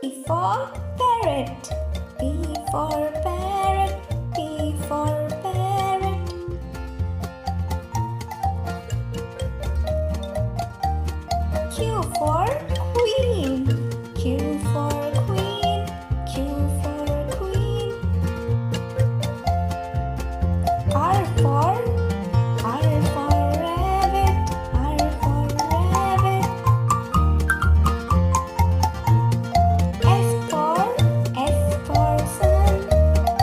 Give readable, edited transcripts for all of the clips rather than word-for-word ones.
P for parrot. P for parrot. P for parrot. Q for queen. Q for queen. Q for queen. R for rabbit. R for rabbit. S for sun.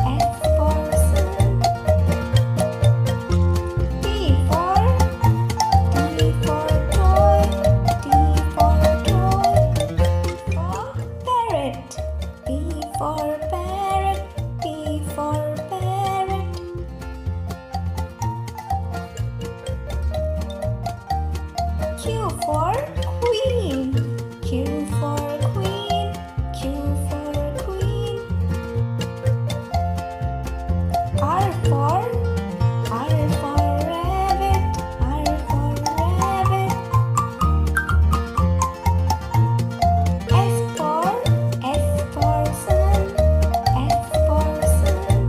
S for sun. T for toy. T for toy. For parrot. P for parrot. P for parrot. Q for queen. Q for queen. Q for queen. R for rabbit. R for rabbit. S for sun. S for sun.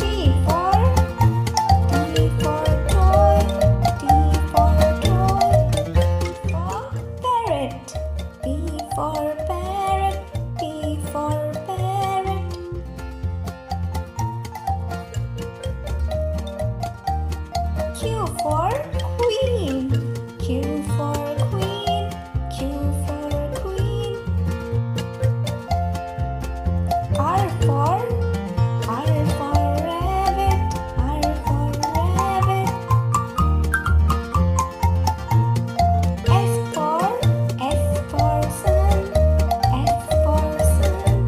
T for toy. T for toy. For parrot. P for parrot. P for parrot. Q for queen. Q for queen. Q for queen. R for rabbit. R for rabbit. S for sun. S for sun.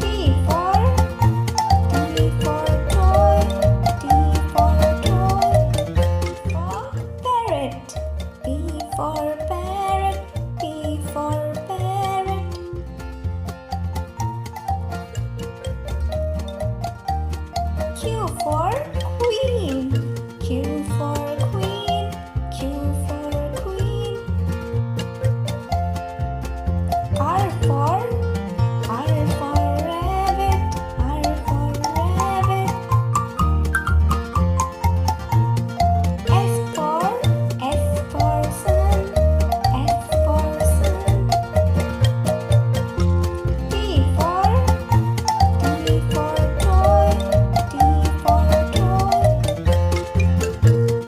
T for toy. T for toy. For parrot. P for